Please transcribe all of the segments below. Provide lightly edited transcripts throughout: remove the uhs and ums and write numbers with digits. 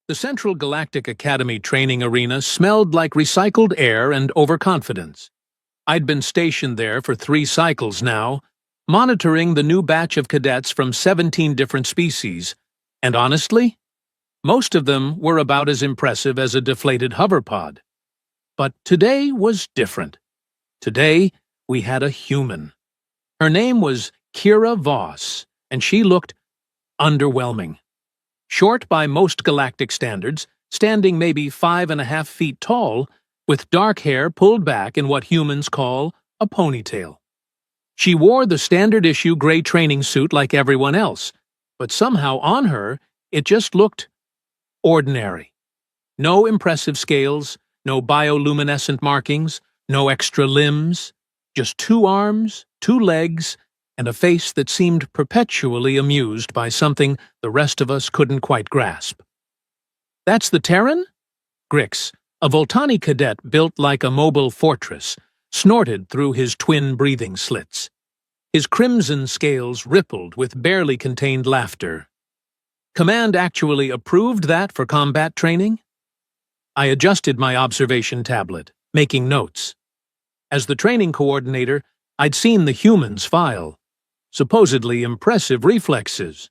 The Central Galactic Academy training arena smelled like recycled air and overconfidence. I'd been stationed there for 3 cycles now, monitoring the new batch of cadets from 17 different species, and honestly, most of them were about as impressive as a deflated hoverpod. But today was different. Today, we had a human. Her name was Kira Voss, and she looked underwhelming. Short by most galactic standards, standing maybe 5.5 feet tall, with dark hair pulled back in what humans call a ponytail. She wore the standard-issue gray training suit like everyone else, but somehow on her, it just looked ordinary. No impressive scales, no bioluminescent markings, no extra limbs, just 2 arms, 2 legs, and a face that seemed perpetually amused by something the rest of us couldn't quite grasp. "That's the Terran?" Grix, a Voltani cadet built like a mobile fortress, snorted through his twin breathing slits. His crimson scales rippled with barely contained laughter. "Command actually approved that for combat training?" I adjusted my observation tablet, making notes. As the training coordinator, I'd seen the humans file. Supposedly impressive reflexes,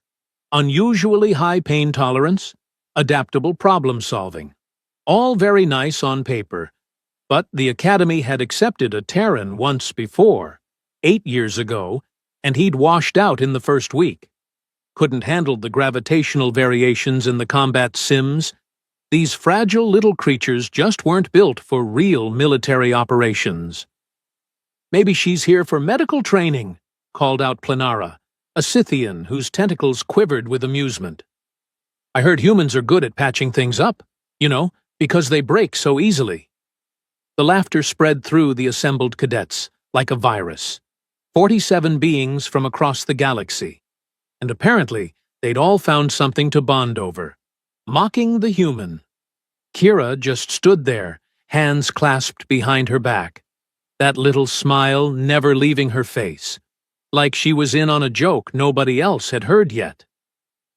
unusually high pain tolerance, adaptable problem solving. All very nice on paper, but the Academy had accepted a Terran once before, 8 years ago, and he'd washed out in the first week. Couldn't handle the gravitational variations in the combat sims. These fragile little creatures just weren't built for real military operations. "Maybe she's here for medical training," called out Planara, a Scythian whose tentacles quivered with amusement. "I heard humans are good at patching things up, because they break so easily." The laughter spread through the assembled cadets like a virus. 47 beings from across the galaxy. And apparently, they'd all found something to bond over. Mocking the human. Kira just stood there, hands clasped behind her back. That little smile never leaving her face. Like she was in on a joke nobody else had heard yet.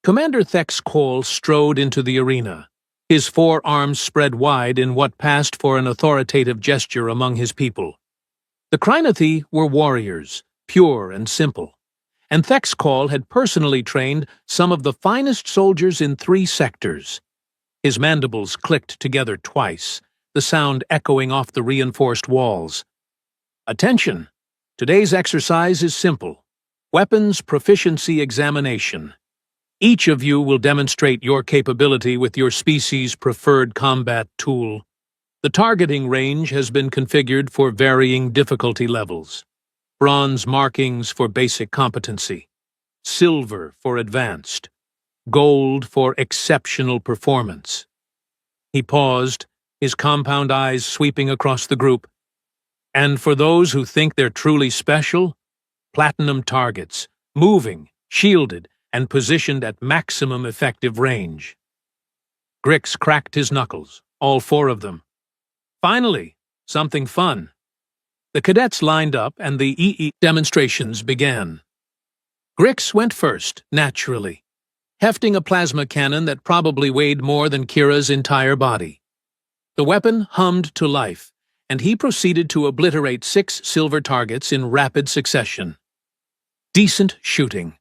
Commander Thex Cole strode into the arena, his 4 arms spread wide in what passed for an authoritative gesture among his people. The Krynothi were warriors, pure and simple, and Thex Cole had personally trained some of the finest soldiers in 3 sectors. His mandibles clicked together twice, the sound echoing off the reinforced walls. "Attention! Today's exercise is simple. Weapons Proficiency Examination. Each of you will demonstrate your capability with your species' preferred combat tool. The targeting range has been configured for varying difficulty levels. Bronze markings for basic competency. Silver for advanced. Gold for exceptional performance." He paused, his compound eyes sweeping across the group. "And for those who think they're truly special, platinum targets, moving, shielded, and positioned at maximum effective range." Grix cracked his knuckles, all 4 of them. Finally, something fun. The cadets lined up and the EE demonstrations began. Grix went first, naturally, hefting a plasma cannon that probably weighed more than Kira's entire body. The weapon hummed to life, and he proceeded to obliterate 6 silver targets in rapid succession. Decent shooting.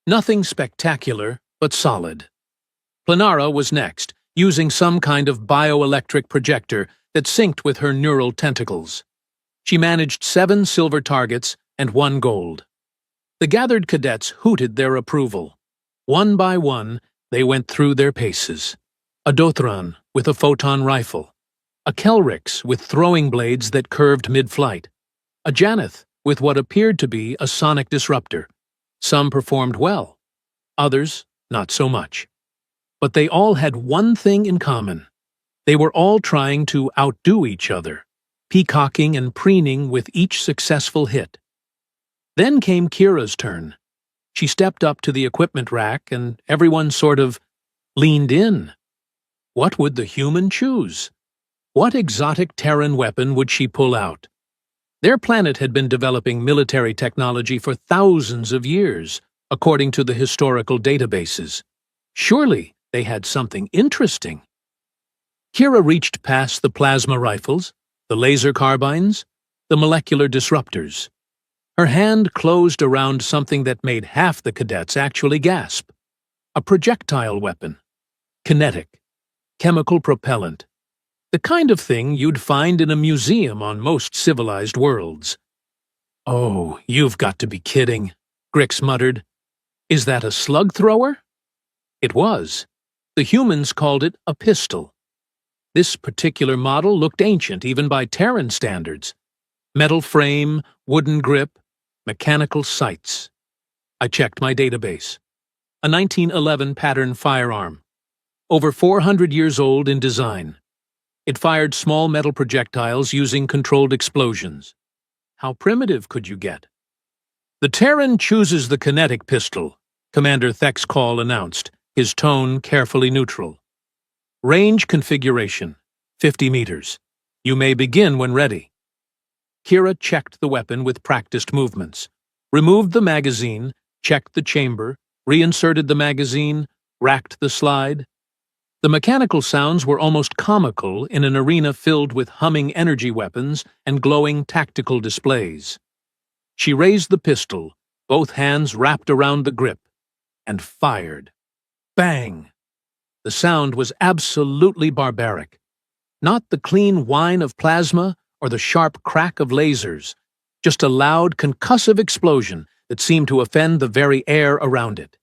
Nothing spectacular, but solid. Planara was next, using some kind of bioelectric projector that synced with her neural tentacles. She managed 7 silver targets and 1 gold. The gathered cadets hooted their approval. One by one, they went through their paces. A Dothran with a photon rifle. A Kelrix with throwing blades that curved mid-flight. A Janeth with what appeared to be a sonic disruptor. Some performed well, others not so much. But they all had one thing in common. They were all trying to outdo each other, peacocking and preening with each successful hit. Then came Kira's turn. She stepped up to the equipment rack and everyone sort of leaned in. What would the human choose? What exotic Terran weapon would she pull out? Their planet had been developing military technology for thousands of years, according to the historical databases. Surely, They had something interesting. Kira reached past the plasma rifles, the laser carbines, the molecular disruptors. Her hand closed around something that made half the cadets actually gasp. A projectile weapon. Kinetic. Chemical propellant. The kind of thing you'd find in a museum on most civilized worlds. "Oh, you've got to be kidding," Grix muttered. "Is that a slug thrower?" It was. The humans called it a pistol. This particular model looked ancient even by Terran standards. Metal frame, wooden grip, mechanical sights. I checked my database. A 1911 pattern firearm. Over 400 years old in design. It fired small metal projectiles using controlled explosions. How primitive could you get? "The Terran chooses the kinetic pistol," Commander Thexcall announced, his tone carefully neutral. "Range configuration, 50 meters. You may begin when ready." Kira checked the weapon with practiced movements, removed the magazine, checked the chamber, reinserted the magazine, racked the slide. The mechanical sounds were almost comical in an arena filled with humming energy weapons and glowing tactical displays. She raised the pistol, both hands wrapped around the grip, and fired. Bang! The sound was absolutely barbaric. Not the clean whine of plasma or the sharp crack of lasers, just a loud, concussive explosion that seemed to offend the very air around it.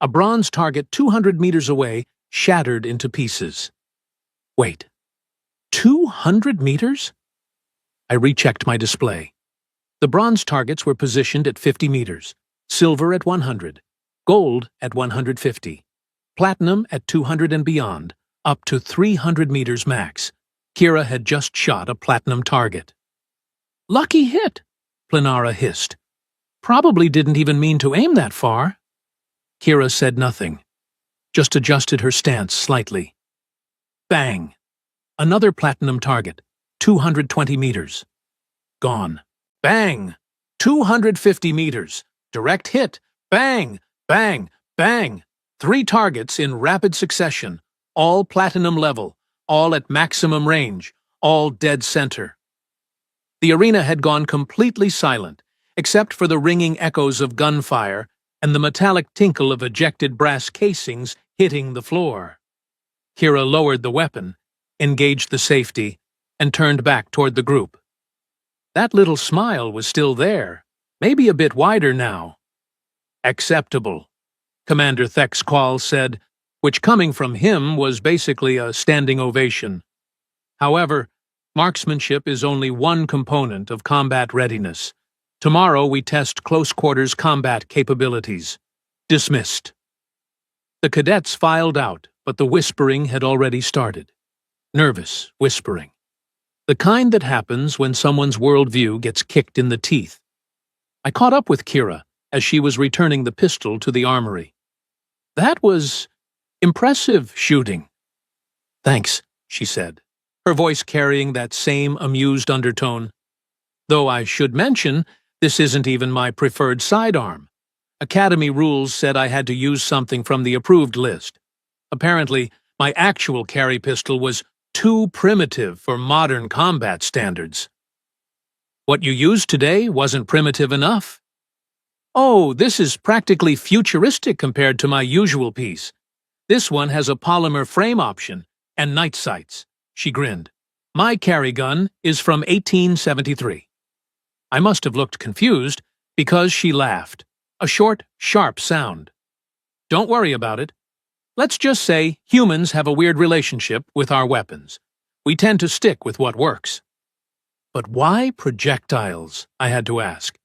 A bronze target 200 meters away shattered into pieces. Wait, 200 meters? I rechecked my display. The bronze targets were positioned at 50 meters, silver at 100, gold at 150, platinum at 200 and beyond, up to 300 meters max. Kira had just shot a platinum target. "Lucky hit," Planara hissed. "Probably didn't even mean to aim that far." Kira said nothing, just adjusted her stance slightly. Bang! Another platinum target, 220 meters. Gone. Bang! 250 meters. Direct hit. Bang! Bang! Bang! 3 targets in rapid succession, all platinum level, all at maximum range, all dead center. The arena had gone completely silent, except for the ringing echoes of gunfire and the metallic tinkle of ejected brass casings hitting the floor. Kira lowered the weapon, engaged the safety, and turned back toward the group. That little smile was still there, maybe a bit wider now. "Acceptable," Commander Thexqual said, which coming from him was basically a standing ovation. "However, marksmanship is only one component of combat readiness. Tomorrow we test close-quarters combat capabilities. Dismissed." The cadets filed out, but the whispering had already started. Nervous whispering. The kind that happens when someone's worldview gets kicked in the teeth. I caught up with Kira as she was returning the pistol to the armory. "That was impressive shooting." "Thanks," she said, her voice carrying that same amused undertone. "Though I should mention, this isn't even my preferred sidearm. Academy rules said I had to use something from the approved list. Apparently, my actual carry pistol was too primitive for modern combat standards." "What you used today wasn't primitive enough." "Oh, this is practically futuristic compared to my usual piece. This one has a polymer frame option and night sights," she grinned. "My carry gun is from 1873. I must have looked confused because she laughed. A short, sharp sound. "Don't worry about it. Let's just say humans have a weird relationship with our weapons. We tend to stick with what works." "But why projectiles?" I had to ask.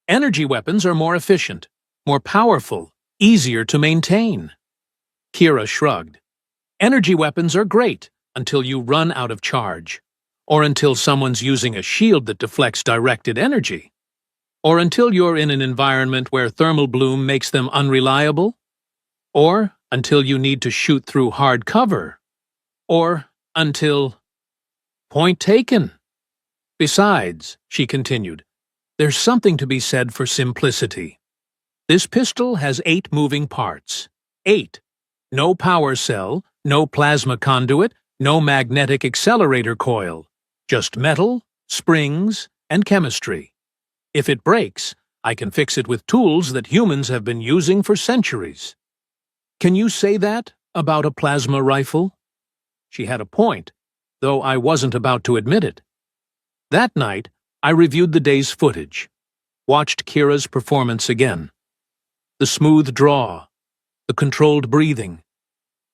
"Energy weapons are more efficient, more powerful, easier to maintain." Kira shrugged. "Energy weapons are great until you run out of charge, or until someone's using a shield that deflects directed energy, or until you're in an environment where thermal bloom makes them unreliable, or until you need to shoot through hard cover, or until—" "Point taken. Besides," she continued, "there's something to be said for simplicity. This pistol has 8 moving parts. 8. No power cell, no plasma conduit, no magnetic accelerator coil. Just metal, springs, and chemistry. If it breaks, I can fix it with tools that humans have been using for centuries. Can you say that about a plasma rifle? She had a point, though I wasn't about to admit it. That night, I reviewed the day's footage, watched Kira's performance again. The smooth draw, the controlled breathing,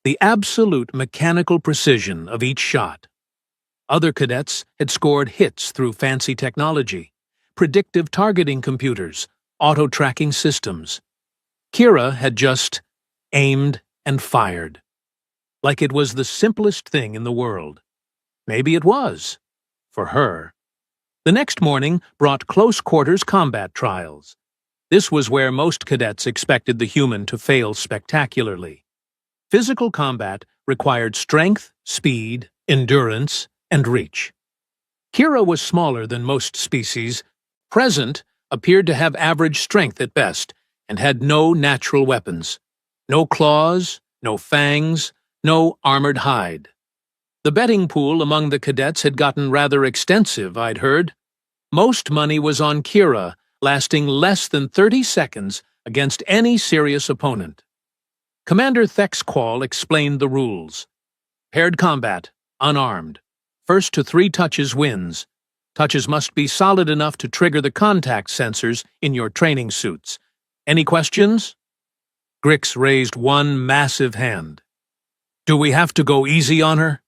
the absolute mechanical precision of each shot. Other cadets had scored hits through fancy technology, predictive targeting computers, auto-tracking systems. Kira had just aimed and fired, like it was the simplest thing in the world. Maybe it was, for her. The next morning brought close-quarters combat trials. This was where most cadets expected the human to fail spectacularly. Physical combat required strength, speed, endurance, and reach. Kira was smaller than most species. Present appeared to have average strength at best, and had no natural weapons. No claws, no fangs, no armored hide. The betting pool among the cadets had gotten rather extensive, I'd heard. Most money was on Kira, lasting less than 30 seconds against any serious opponent. Commander Thexqual explained the rules. Paired combat, unarmed. First to 3 touches wins. Touches must be solid enough to trigger the contact sensors in your training suits. Any questions? Grix raised one massive hand. Do we have to go easy on her?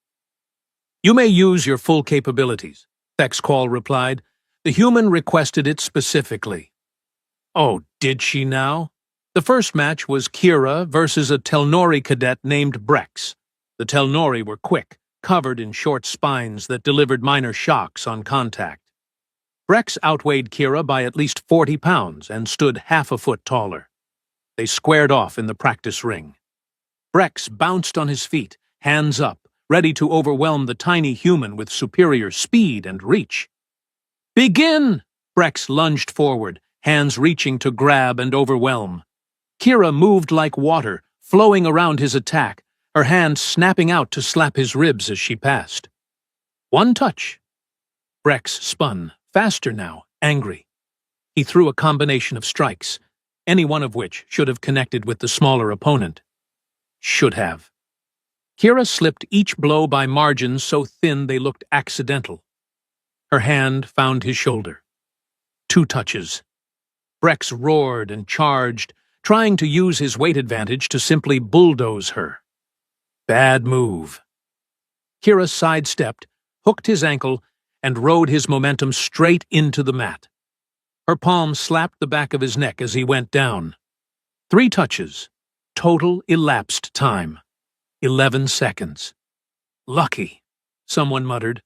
You may use your full capabilities, Thexqual replied. The human requested it specifically. Oh, did she now? The first match was Kira versus a Telnori cadet named Brex. The Telnori were quick, covered in short spines that delivered minor shocks on contact. Brex outweighed Kira by at least 40 pounds and stood half a foot taller. They squared off in the practice ring. Brex bounced on his feet, hands up, ready to overwhelm the tiny human with superior speed and reach. Begin! Brex lunged forward, hands reaching to grab and overwhelm. Kira moved like water, flowing around his attack, her hand snapping out to slap his ribs as she passed. One touch. Brex spun, faster now, angry. He threw a combination of strikes, any one of which should have connected with the smaller opponent. Should have. Kira slipped each blow by margins so thin they looked accidental. Her hand found his shoulder. 2 touches. Brex roared and charged, trying to use his weight advantage to simply bulldoze her. Bad move. Kira sidestepped, hooked his ankle, and rode his momentum straight into the mat. Her palm slapped the back of his neck as he went down. 3 touches. Total elapsed time. 11 seconds. Lucky, someone muttered.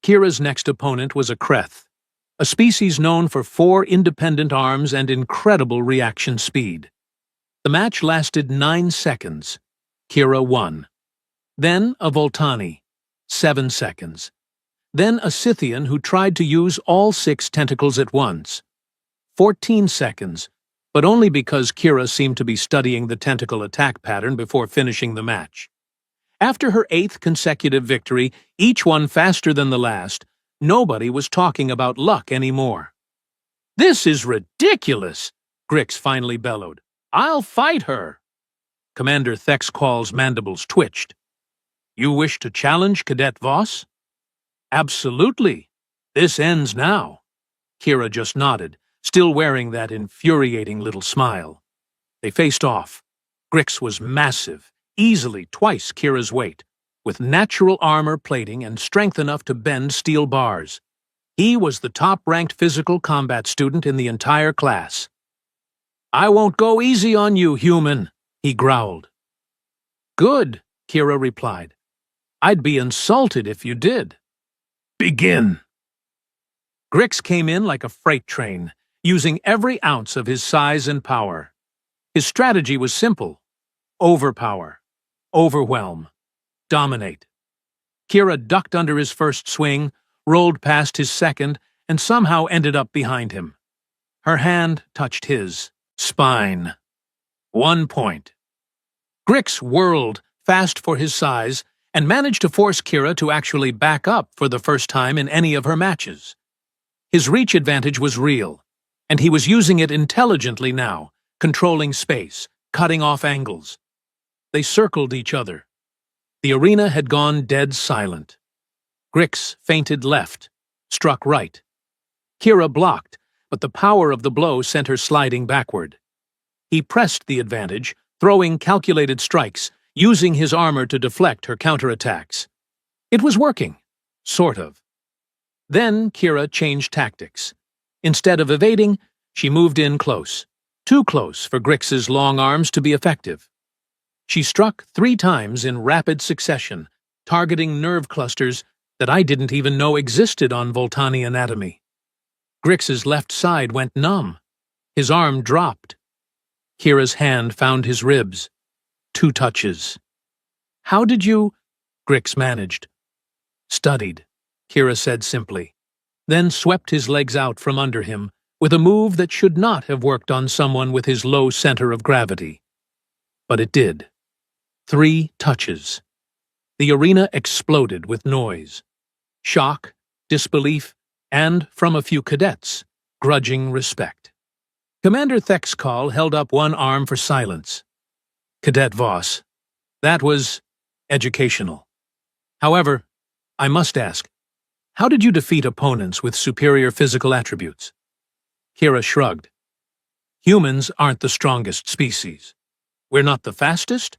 Kira's next opponent was a Kreth, a species known for 4 independent arms and incredible reaction speed. The match lasted 9 seconds. Kira won. Then a Voltani, 7 seconds. Then a Scythian who tried to use all 6 tentacles at once. 14 seconds, but only because Kira seemed to be studying the tentacle attack pattern before finishing the match. After her 8th consecutive victory, each one faster than the last, nobody was talking about luck anymore. This is ridiculous, Grix finally bellowed. I'll fight her. Commander Thexqual's mandibles twitched. You wish to challenge Cadet Voss? Absolutely. This ends now. Kira just nodded, still wearing that infuriating little smile. They faced off. Grix was massive, easily twice Kira's weight, with natural armor plating and strength enough to bend steel bars. He was the top-ranked physical combat student in the entire class. I won't go easy on you, human, he growled. Good, Kira replied. I'd be insulted if you did. Begin. Grix came in like a freight train, using every ounce of his size and power. His strategy was simple. Overpower. Overwhelm. Dominate. Kira ducked under his first swing, rolled past his second, and somehow ended up behind him. Her hand touched his. Spine. 1 point. Grix whirled, fast for his size, and managed to force Kira to actually back up for the first time in any of her matches. His reach advantage was real, and he was using it intelligently now, controlling space, cutting off angles. They circled each other. The arena had gone dead silent. Grix feinted left, struck right. Kira blocked, but the power of the blow sent her sliding backward. He pressed the advantage, throwing calculated strikes, using his armor to deflect her counterattacks. It was working, sort of. Then Kira changed tactics. Instead of evading, she moved in close, too close for Grix's long arms to be effective. She struck 3 times in rapid succession, targeting nerve clusters that I didn't even know existed on Voltani anatomy. Grix's left side went numb. His arm dropped. Kira's hand found his ribs. 2 touches. "How did you—" Grix managed. "Studied," Kira said simply, then swept his legs out from under him with a move that should not have worked on someone with his low center of gravity. But it did. 3 touches. The arena exploded with noise. Shock, disbelief, and, from a few cadets, grudging respect. Commander Thexcall held up one arm for silence. "Cadet Voss, that was educational. However, I must ask, how did you defeat opponents with superior physical attributes?" Kira shrugged. "Humans aren't the strongest species. We're not the fastest.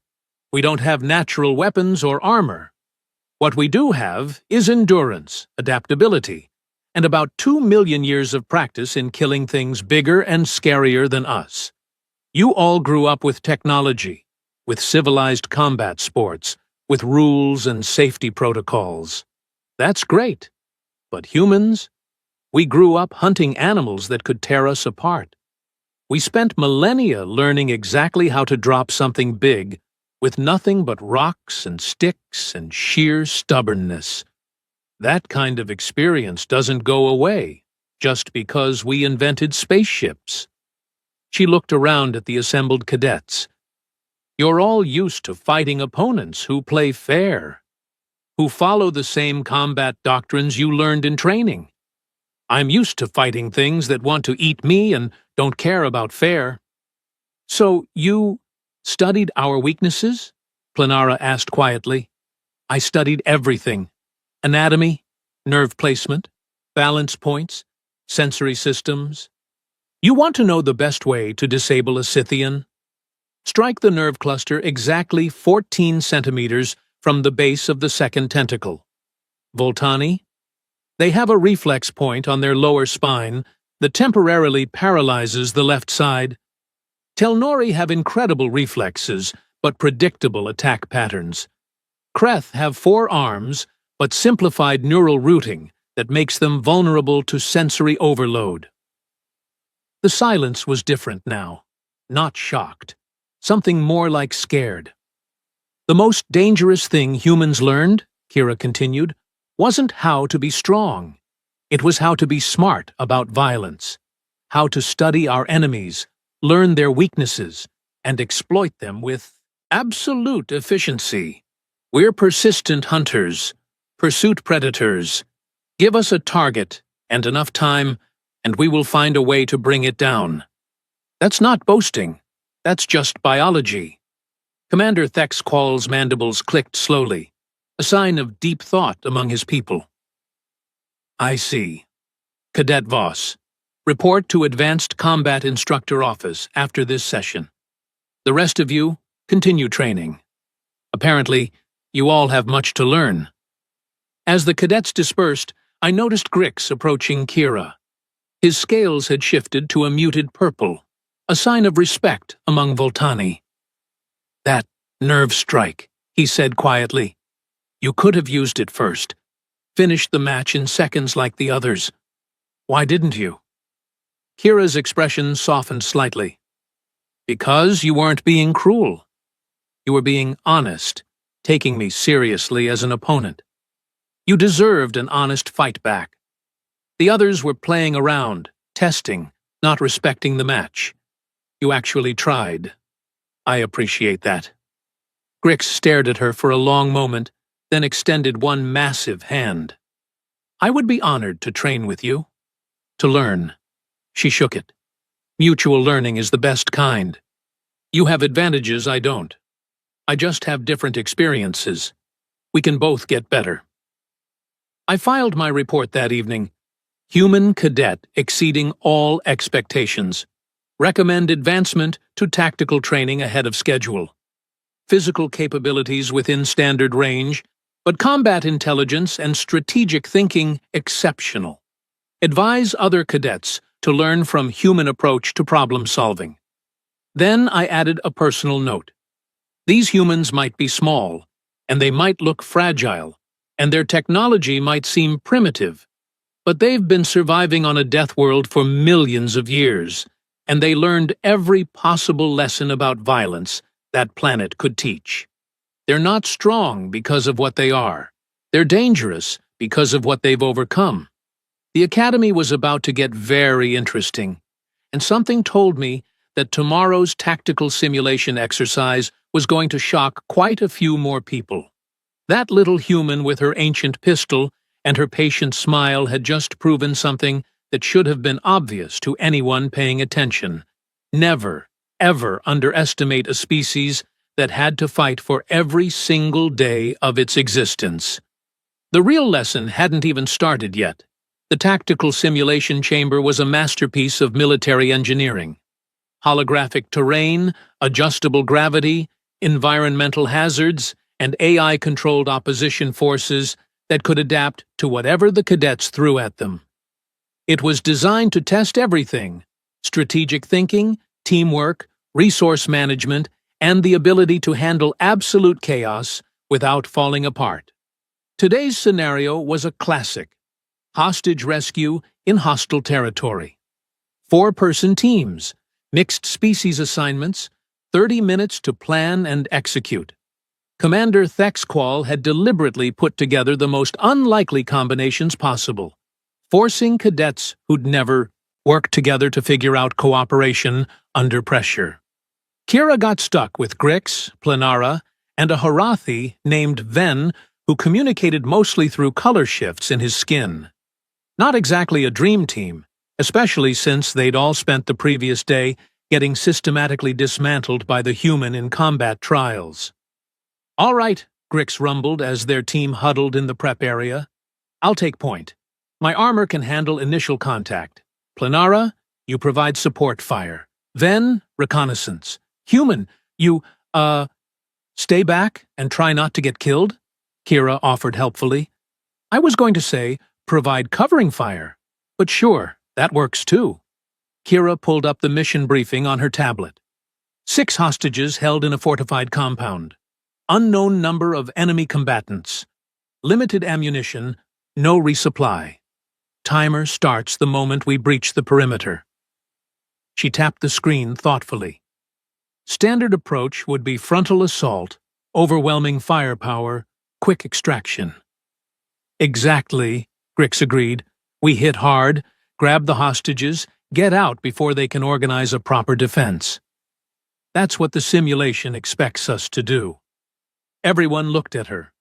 We don't have natural weapons or armor. What we do have is endurance, adaptability, and about 2 million years of practice in killing things bigger and scarier than us. You all grew up with technology, with civilized combat sports, with rules and safety protocols. That's great. But humans? We grew up hunting animals that could tear us apart. We spent millennia learning exactly how to drop something big with nothing but rocks and sticks and sheer stubbornness. That kind of experience doesn't go away just because we invented spaceships." She looked around at the assembled cadets. "You're all used to fighting opponents who play fair, who follow the same combat doctrines you learned in training. I'm used to fighting things that want to eat me and don't care about fair." "So you studied our weaknesses?" Planara asked quietly. "I studied everything. Anatomy, nerve placement, balance points, sensory systems. You want to know the best way to disable a Scythian? Strike the nerve cluster exactly 14 centimeters from the base of the second tentacle. Voltani? They have a reflex point on their lower spine that temporarily paralyzes the left side. Telnori have incredible reflexes, but predictable attack patterns. Kreth have 4 arms, but simplified neural routing that makes them vulnerable to sensory overload." The silence was different now, not shocked, something more like scared. "The most dangerous thing humans learned," Kira continued, "wasn't how to be strong. It was how to be smart about violence, how to study our enemies, learn their weaknesses, and exploit them with absolute efficiency. We're persistent hunters, pursuit predators. Give us a target and enough time, and we will find a way to bring it down. That's not boasting. That's just biology." Commander Thexqual's mandibles clicked slowly, a sign of deep thought among his people. "I see. Cadet Voss, report to Advanced Combat Instructor Office after this session. The rest of you, continue training. Apparently, you all have much to learn." As the cadets dispersed, I noticed Grix approaching Kira. His scales had shifted to a muted purple, a sign of respect among Voltani. "That nerve strike," he said quietly. "You could have used it first. Finished the match in seconds like the others. Why didn't you?" Kira's expression softened slightly. "Because you weren't being cruel. You were being honest, taking me seriously as an opponent. You deserved an honest fight back. The others were playing around, testing, not respecting the match. You actually tried. I appreciate that." Grix stared at her for a long moment, then extended one massive hand. "I would be honored to train with you. To learn." She shook it. "Mutual learning is the best kind. You have advantages I don't. I just have different experiences. We can both get better." I filed my report that evening. Human cadet exceeding all expectations. Recommend advancement to tactical training ahead of schedule. Physical capabilities within standard range, but combat intelligence and strategic thinking exceptional. Advise other cadets to learn from human approach to problem solving. Then I added a personal note. These humans might be small, and they might look fragile, and their technology might seem primitive, but they've been surviving on a death world for millions of years, and they learned every possible lesson about violence that planet could teach. They're not strong because of what they are. They're dangerous because of what they've overcome. The Academy was about to get very interesting, and something told me that tomorrow's tactical simulation exercise was going to shock quite a few more people. That little human with her ancient pistol and her patient smile had just proven something that should have been obvious to anyone paying attention. Never, ever underestimate a species that had to fight for every single day of its existence. The real lesson hadn't even started yet. The tactical simulation chamber was a masterpiece of military engineering. Holographic terrain, adjustable gravity, environmental hazards, and AI-controlled opposition forces that could adapt to whatever the cadets threw at them. It was designed to test everything: strategic thinking, teamwork, resource management, and the ability to handle absolute chaos without falling apart. Today's scenario was a classic: hostage rescue in hostile territory. 4-person teams, mixed species assignments, 30 minutes to plan and execute. Commander Thexqual had deliberately put together the most unlikely combinations possible, forcing cadets who'd never worked together to figure out cooperation under pressure. Kira got stuck with Grix, Planara, and a Harathi named Ven who communicated mostly through color shifts in his skin. Not exactly a dream team, especially since they'd all spent the previous day getting systematically dismantled by the human in combat trials. "All right," Grix rumbled as their team huddled in the prep area. "I'll take point. My armor can handle initial contact. Planara, you provide support fire. Ven, reconnaissance. Human, you, stay back and try not to get killed?" Kira offered helpfully. "I was going to say, provide covering fire, but sure, that works too." Kira pulled up the mission briefing on her tablet. 6 hostages held in a fortified compound. Unknown number of enemy combatants. Limited ammunition, no resupply. Timer starts the moment we breach the perimeter. She tapped the screen thoughtfully. Standard approach would be frontal assault, overwhelming firepower, quick extraction. "Exactly," Grix agreed. "We hit hard, grab the hostages, get out before they can organize a proper defense. That's what the simulation expects us to do." Everyone looked at her.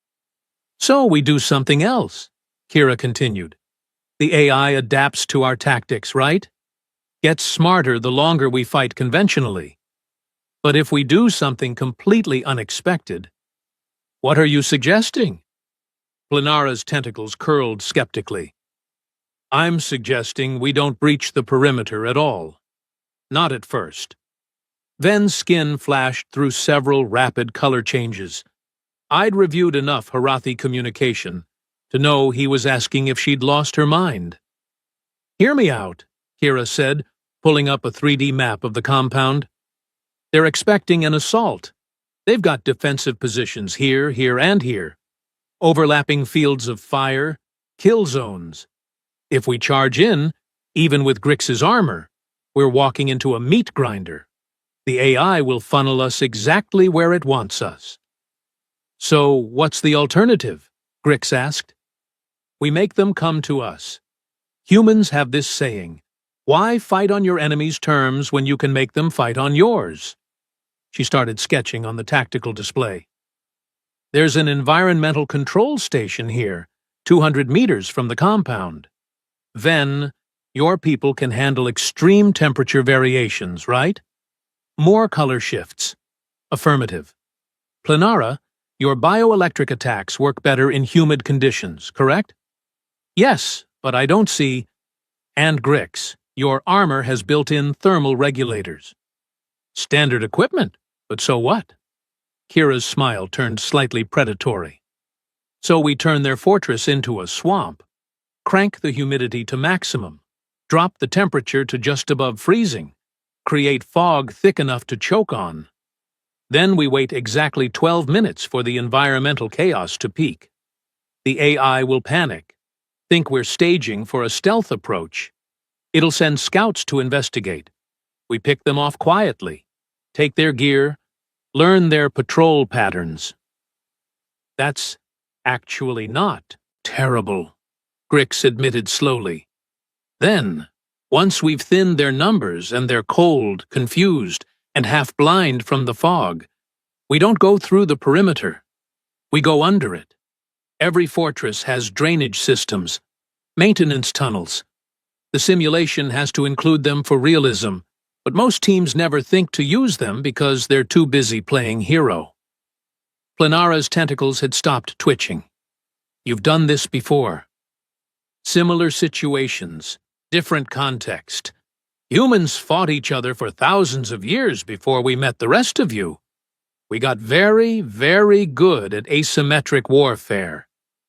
"So we do something else," Kira continued. "The AI adapts to our tactics, right? Gets smarter the longer we fight conventionally. But if we do something completely unexpected..." "What are you suggesting?" Planara's tentacles curled skeptically. "I'm suggesting we don't breach the perimeter at all. Not at first." Ven's skin flashed through several rapid color changes. I'd reviewed enough Harathi communication to know he was asking if she'd lost her mind. "Hear me out," Kira said, pulling up a 3D map of the compound. "They're expecting an assault. They've got defensive positions here, here, and here. Overlapping fields of fire, kill zones. If we charge in, even with Grix's armor, we're walking into a meat grinder. The AI will funnel us exactly where it wants us." "So what's the alternative?" Grix asked. "We make them come to us. Humans have this saying, why fight on your enemy's terms when you can make them fight on yours?" She started sketching on the tactical display. There's an environmental control station here, 200 meters from the compound. Then, your people can handle extreme temperature variations, right? More color shifts. Affirmative. Planara, your bioelectric attacks work better in humid conditions, correct? Yes, but I don't see... And Grix, your armor has built-in thermal regulators. Standard equipment, but so what? Kira's smile turned slightly predatory. So we turn their fortress into a swamp, crank the humidity to maximum, drop the temperature to just above freezing, create fog thick enough to choke on. Then we wait exactly 12 minutes for the environmental chaos to peak. The AI will panic, think we're staging for a stealth approach. It'll send scouts to investigate. We pick them off quietly, take their gear, learn their patrol patterns. That's actually not terrible, Grix admitted slowly. Then, once we've thinned their numbers and they're cold, confused, and half blind from the fog, we don't go through the perimeter. We go under it. Every fortress has drainage systems, maintenance tunnels. The simulation has to include them for realism, but most teams never think to use them because they're too busy playing hero. Planara's tentacles had stopped twitching. You've done this before. Similar situations, different context. Humans fought each other for thousands of years before we met the rest of you. We got very, very good at asymmetric warfare,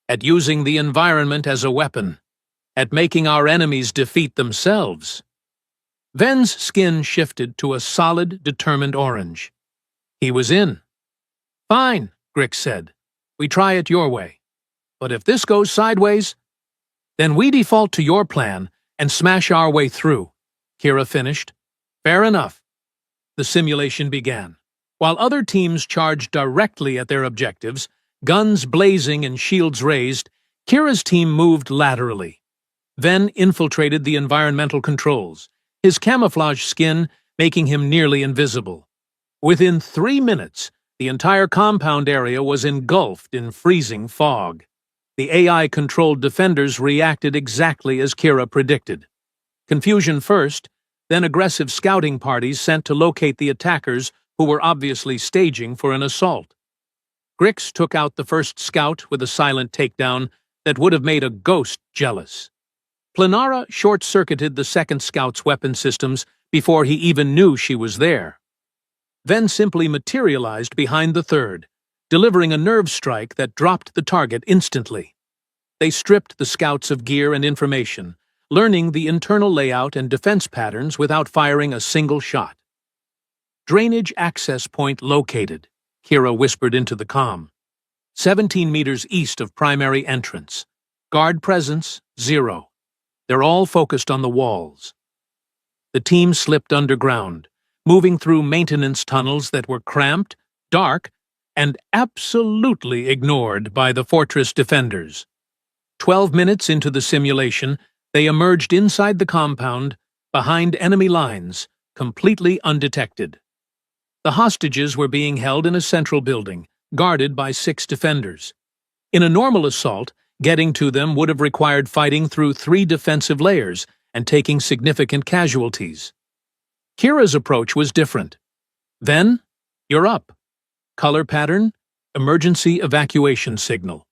at using the environment as a weapon, at making our enemies defeat themselves. Ven's skin shifted to a solid, determined orange. He was in. Fine, Grix said. We try it your way. But if this goes sideways, then we default to your plan and smash our way through. Kira finished. Fair enough. The simulation began. While other teams charged directly at their objectives, guns blazing and shields raised, Kira's team moved laterally. Ven infiltrated the environmental controls, his camouflage skin making him nearly invisible. Within 3 minutes, the entire compound area was engulfed in freezing fog. The AI-controlled defenders reacted exactly as Kira predicted. Confusion first, then aggressive scouting parties sent to locate the attackers who were obviously staging for an assault. Grix took out the first scout with a silent takedown that would have made a ghost jealous. Planara short-circuited the second scout's weapon systems before he even knew she was there. Ven simply materialized behind the third, delivering a nerve strike that dropped the target instantly. They stripped the scouts of gear and information, learning the internal layout and defense patterns without firing a single shot. Drainage access point located, Kira whispered into the comm. 17 meters east of primary entrance. Guard presence, 0. They're all focused on the walls. The team slipped underground, moving through maintenance tunnels that were cramped, dark, and absolutely ignored by the fortress defenders. 12 minutes into the simulation, they emerged inside the compound, behind enemy lines, completely undetected. The hostages were being held in a central building, guarded by 6 defenders. In a normal assault, getting to them would have required fighting through 3 defensive layers and taking significant casualties. Kira's approach was different. Ven, you're up. Color pattern, emergency evacuation signal.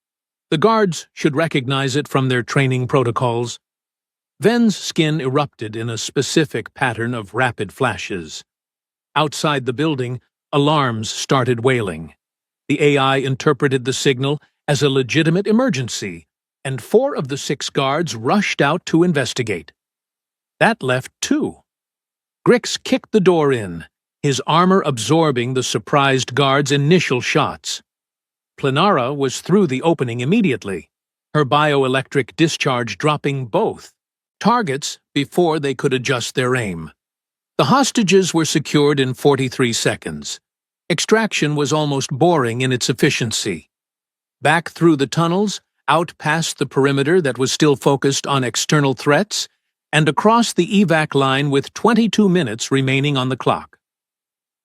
The guards should recognize it from their training protocols. Ven's skin erupted in a specific pattern of rapid flashes. Outside the building, alarms started wailing. The AI interpreted the signal as a legitimate emergency, and 4 of the 6 guards rushed out to investigate. That left 2. Grix kicked the door in, his armor absorbing the surprised guards' initial shots. Planara was through the opening immediately, her bioelectric discharge dropping both targets before they could adjust their aim. The hostages were secured in 43 seconds. Extraction was almost boring in its efficiency. Back through the tunnels, out past the perimeter that was still focused on external threats, and across the evac line with 22 minutes remaining on the clock.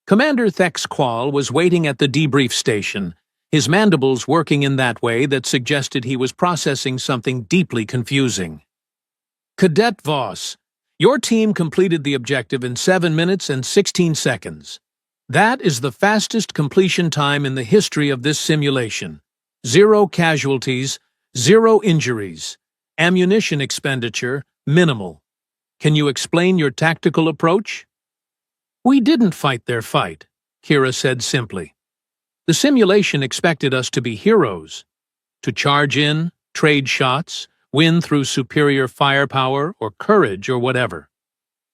Commander Thex Qual was waiting at the debrief station, his mandibles working in that way that suggested he was processing something deeply confusing. Cadet Voss, your team completed the objective in 7 minutes and 16 seconds. That is the fastest completion time in the history of this simulation. 0 casualties, 0 injuries. Ammunition expenditure, minimal. Can you explain your tactical approach? We didn't fight their fight, Kira said simply. The simulation expected us to be heroes, to charge in, trade shots, win through superior firepower or courage or whatever.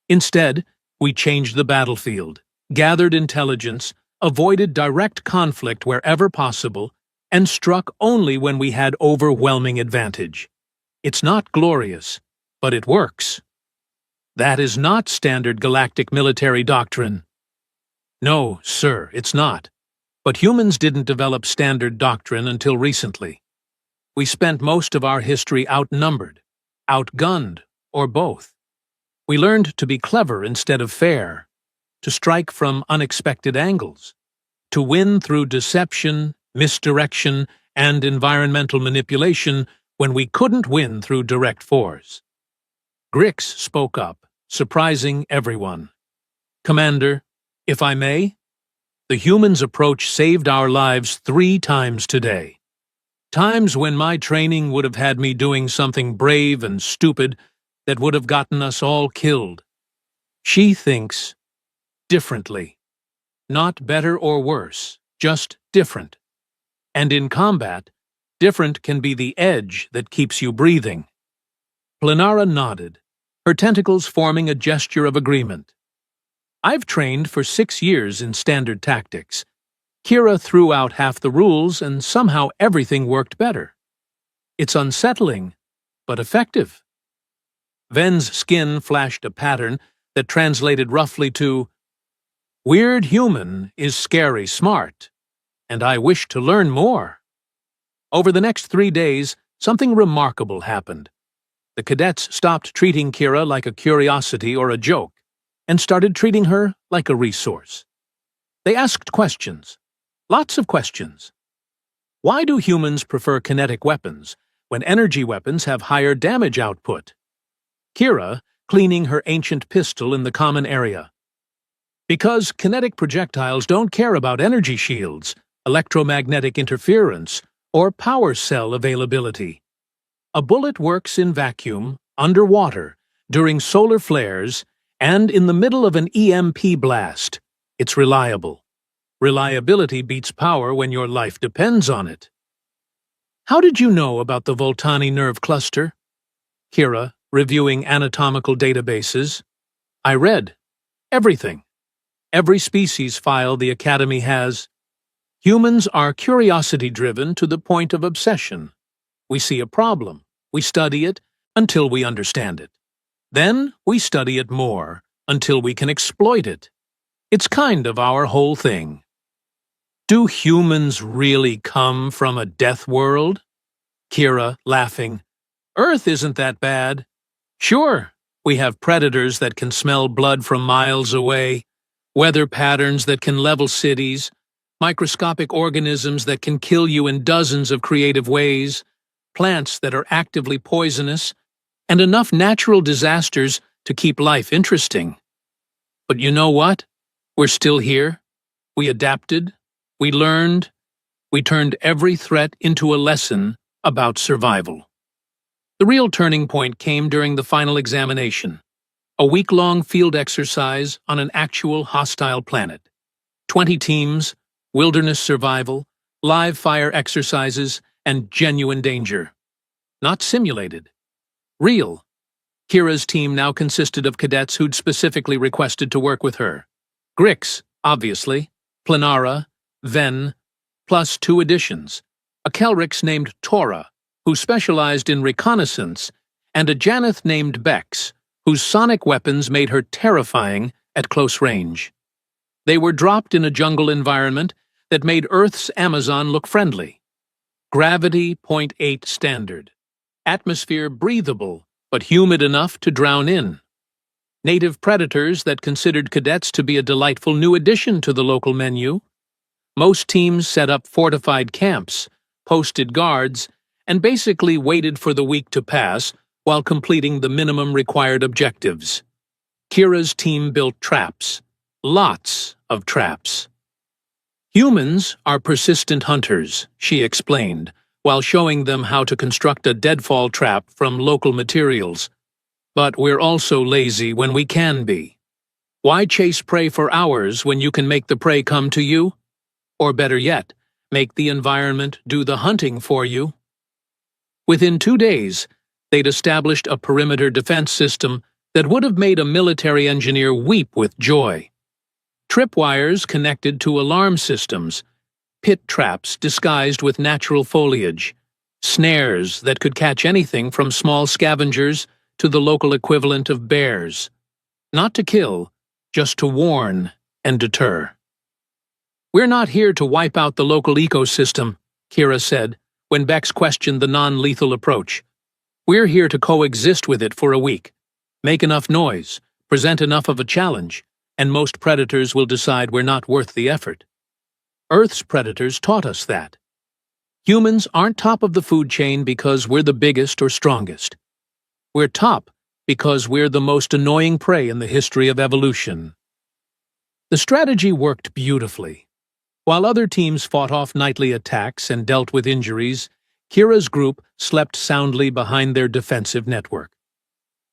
Instead, we changed the battlefield, gathered intelligence, avoided direct conflict wherever possible, and struck only when we had overwhelming advantage. It's not glorious, but it works. That is not standard galactic military doctrine. No, sir, it's not. But humans didn't develop standard doctrine until recently. We spent most of our history outnumbered, outgunned, or both. We learned to be clever instead of fair, to strike from unexpected angles, to win through deception, misdirection, and environmental manipulation when we couldn't win through direct force. Grix spoke up, surprising everyone. Commander, if I may, the humans' approach saved our lives 3 times today. Times when my training would have had me doing something brave and stupid that would have gotten us all killed. She thinks differently. Not better or worse, just different. And in combat, different can be the edge that keeps you breathing. Planara nodded, her tentacles forming a gesture of agreement. I've trained for 6 years in standard tactics. Kira threw out half the rules and somehow everything worked better. It's unsettling, but effective. Ven's skin flashed a pattern that translated roughly to, "Weird human is scary smart, and I wish to learn more." Over the next 3 days, something remarkable happened. The cadets stopped treating Kira like a curiosity or a joke, and started treating her like a resource. They asked questions. Lots of questions. Why do humans prefer kinetic weapons when energy weapons have higher damage output? Kira, cleaning her ancient pistol in the common area. Because kinetic projectiles don't care about energy shields, electromagnetic interference, or power cell availability. A bullet works in vacuum, underwater, during solar flares, and in the middle of an EMP blast. It's reliable. Reliability beats power when your life depends on it. How did you know about the Voltani nerve cluster? Kira, reviewing anatomical databases. I read everything. Every species file the Academy has. Humans are curiosity-driven to the point of obsession. We see a problem, we study it until we understand it. Then we study it more until we can exploit it. It's kind of our whole thing. Do humans really come from a death world? Kira, laughing. Earth isn't that bad. Sure, we have predators that can smell blood from miles away, weather patterns that can level cities, microscopic organisms that can kill you in dozens of creative ways, plants that are actively poisonous, and enough natural disasters to keep life interesting. But you know what? We're still here. We adapted. We learned. We turned every threat into a lesson about survival. The real turning point came during the final examination, a week-long field exercise on an actual hostile planet. 20 teams, wilderness survival, live fire exercises, and genuine danger. Not simulated. Real. Kira's team now consisted of cadets who'd specifically requested to work with her. Grix, obviously, Planara, Ven, plus 2 additions. A Kelrix named Tora, who specialized in reconnaissance, and a Janeth named Bex, whose sonic weapons made her terrifying at close range. They were dropped in a jungle environment that made Earth's Amazon look friendly. Gravity 0.8 standard. Atmosphere breathable, but humid enough to drown in. Native predators that considered cadets to be a delightful new addition to the local menu. Most teams set up fortified camps, posted guards, and basically waited for the week to pass while completing the minimum required objectives. Kira's team built traps. Lots of traps. Humans are persistent hunters, she explained, while showing them how to construct a deadfall trap from local materials. But we're also lazy when we can be. Why chase prey for hours when you can make the prey come to you? Or better yet, make the environment do the hunting for you? Within 2 days, they'd established a perimeter defense system that would have made a military engineer weep with joy. Tripwires connected to alarm systems, pit traps disguised with natural foliage, snares that could catch anything from small scavengers to the local equivalent of bears. Not to kill, just to warn and deter. "We're not here to wipe out the local ecosystem," Kira said, when Bex questioned the non-lethal approach. "We're here to coexist with it for a week. Make enough noise, present enough of a challenge, and most predators will decide we're not worth the effort. Earth's predators taught us that. Humans aren't top of the food chain because we're the biggest or strongest. We're top because we're the most annoying prey in the history of evolution." The strategy worked beautifully. While other teams fought off nightly attacks and dealt with injuries, Kira's group slept soundly behind their defensive network.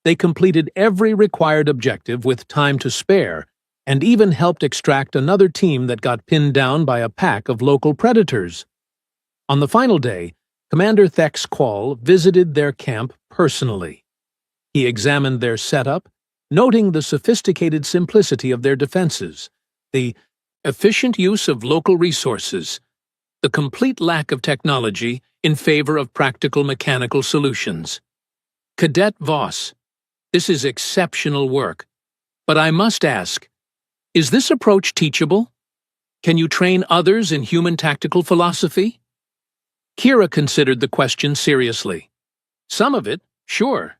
They completed every required objective with time to spare, and even helped extract another team that got pinned down by a pack of local predators. On the final day, Commander Thex Qual visited their camp personally. He examined their setup, noting the sophisticated simplicity of their defenses, the efficient use of local resources, the complete lack of technology in favor of practical mechanical solutions. "Cadet Voss, this is exceptional work, but I must ask, is this approach teachable? Can you train others in human tactical philosophy?" Kira considered the question seriously. "Some of it, sure.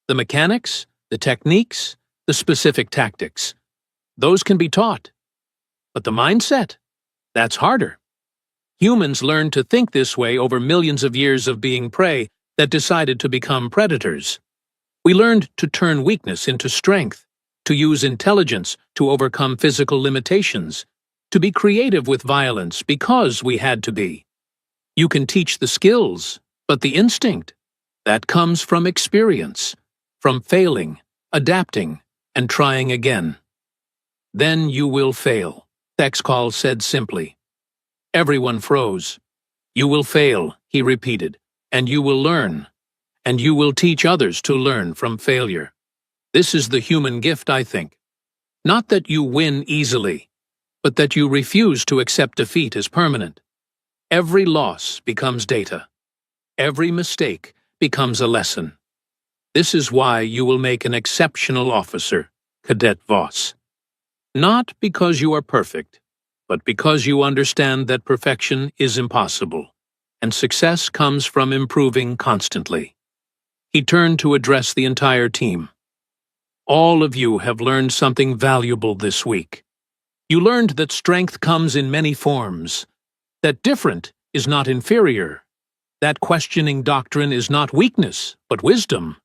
The mechanics, the techniques, the specific tactics. Those can be taught. But the mindset? That's harder. Humans learned to think this way over millions of years of being prey that decided to become predators. We learned to turn weakness into strength, to use intelligence to overcome physical limitations, to be creative with violence because we had to be. You can teach the skills, but the instinct, that comes from experience, from failing, adapting, and trying again. Then you will fail, Thexcall said simply. Everyone froze. "You will fail," he repeated, "and you will learn. And you will teach others to learn from failure. This is the human gift, I think. Not that you win easily, but that you refuse to accept defeat as permanent. Every loss becomes data. Every mistake becomes a lesson. This is why you will make an exceptional officer, Cadet Voss. Not because you are perfect, but because you understand that perfection is impossible, and success comes from improving constantly." He turned to address the entire team. "All of you have learned something valuable this week. You learned that strength comes in many forms, that different is not inferior, that questioning doctrine is not weakness, but wisdom.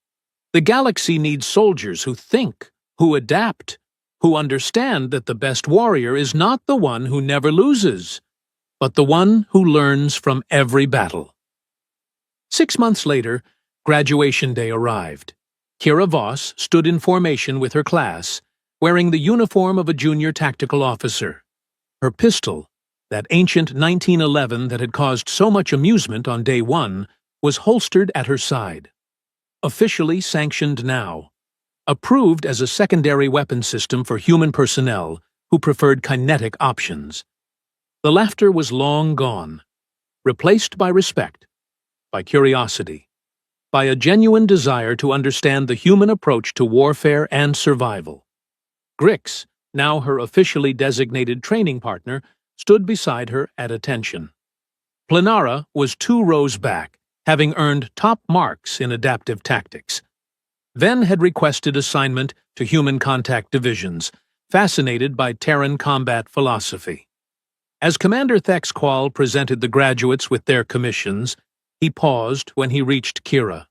The galaxy needs soldiers who think, who adapt, who understand that the best warrior is not the one who never loses, but the one who learns from every battle." 6 months later, graduation day arrived. Kira Voss stood in formation with her class, wearing the uniform of a junior tactical officer. Her pistol, that ancient 1911 that had caused so much amusement on day one, was holstered at her side. Officially sanctioned now. Approved as a secondary weapon system for human personnel who preferred kinetic options. The laughter was long gone, replaced by respect, by curiosity, by a genuine desire to understand the human approach to warfare and survival. Grix, now her officially designated training partner, stood beside her at attention. Planara was 2 rows back, having earned top marks in adaptive tactics. Ven had requested assignment to human contact divisions, fascinated by Terran combat philosophy. As Commander Thexqual presented the graduates with their commissions, he paused when he reached Kira.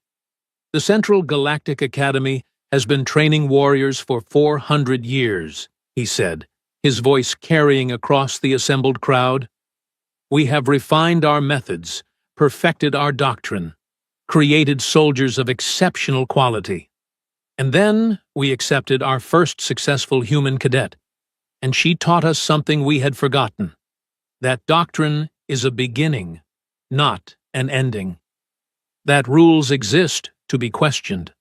The Central Galactic Academy has been training warriors for 400 years, he said, his voice carrying across the assembled crowd. We have refined our methods, perfected our doctrine, created soldiers of exceptional quality. And then we accepted our first successful human cadet, and she taught us something we had forgotten. That doctrine is a beginning, not an ending. That rules exist to be questioned.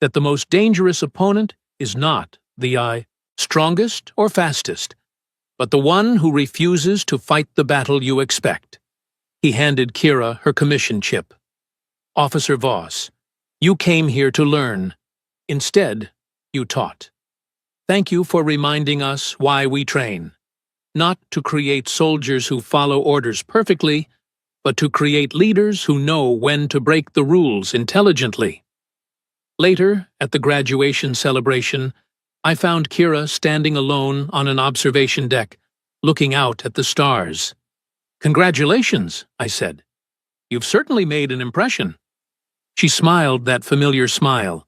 That the most dangerous opponent is not the strongest or fastest, but the one who refuses to fight the battle you expect. He handed Kira her commission chip. Officer Voss, you came here to learn. Instead, you taught. Thank you for reminding us why we train. Not to create soldiers who follow orders perfectly, but to create leaders who know when to break the rules intelligently. Later, at the graduation celebration, I found Kira standing alone on an observation deck, looking out at the stars. Congratulations, I said. You've certainly made an impression. She smiled that familiar smile.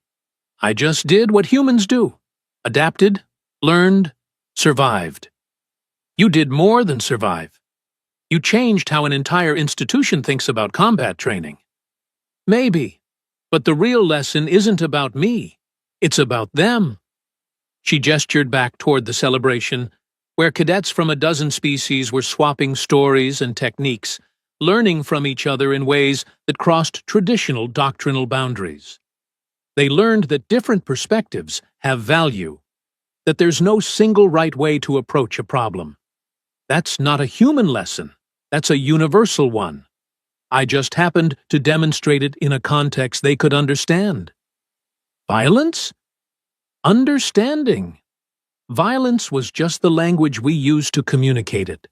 I just did what humans do. Adapted, learned, survived. You did more than survive. You changed how an entire institution thinks about combat training. Maybe. But the real lesson isn't about me. It's about them. She gestured back toward the celebration, where cadets from a dozen species were swapping stories and techniques, learning from each other in ways that crossed traditional doctrinal boundaries. They learned that different perspectives have value, that there's no single right way to approach a problem. That's not a human lesson. That's a universal one. I just happened to demonstrate it in a context they could understand. Violence? Understanding. Violence was just the language we used to communicate it.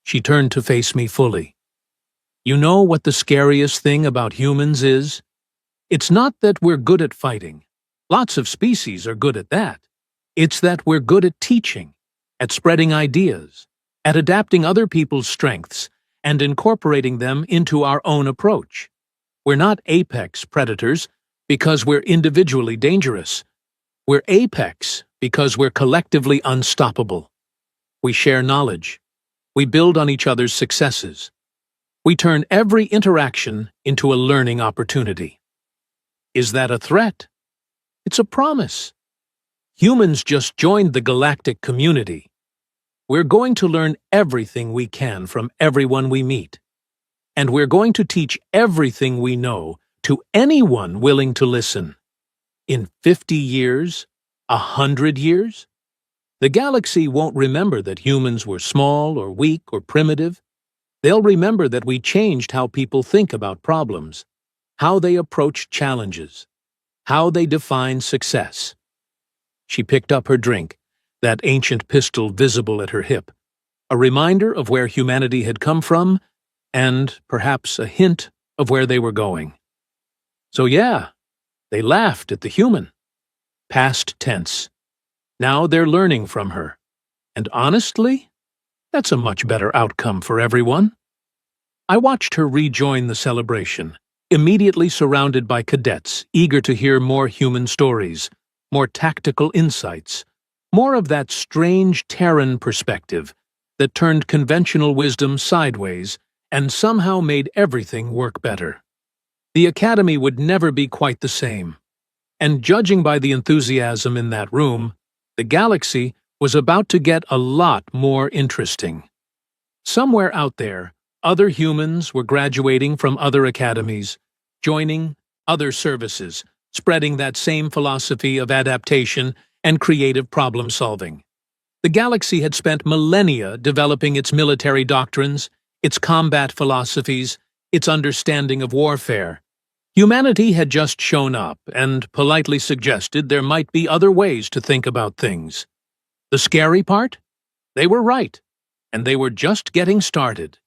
She turned to face me fully. You know what the scariest thing about humans is? It's not that we're good at fighting. Lots of species are good at that. It's that we're good at teaching, at spreading ideas, at adapting other people's strengths, and incorporating them into our own approach. We're not apex predators because we're individually dangerous. We're apex because we're collectively unstoppable. We share knowledge. We build on each other's successes. We turn every interaction into a learning opportunity. Is that a threat? It's a promise. Humans just joined the galactic community. We're going to learn everything we can from everyone we meet. And we're going to teach everything we know to anyone willing to listen. In 50 years, 100 years, the galaxy won't remember that humans were small or weak or primitive. They'll remember that we changed how people think about problems, how they approach challenges, how they define success. She picked up her drink, that ancient pistol visible at her hip, a reminder of where humanity had come from, and perhaps a hint of where they were going. So yeah, they laughed at the human. Past tense. Now they're learning from her. And honestly, that's a much better outcome for everyone. I watched her rejoin the celebration, immediately surrounded by cadets eager to hear more human stories, more tactical insights, more of that strange Terran perspective that turned conventional wisdom sideways and somehow made everything work better. The Academy would never be quite the same. And judging by the enthusiasm in that room, the galaxy was about to get a lot more interesting. Somewhere out there, other humans were graduating from other academies, joining other services, spreading that same philosophy of adaptation and creative problem-solving. The galaxy had spent millennia developing its military doctrines, its combat philosophies, its understanding of warfare. Humanity had just shown up and politely suggested there might be other ways to think about things. The scary part? They were right, and they were just getting started.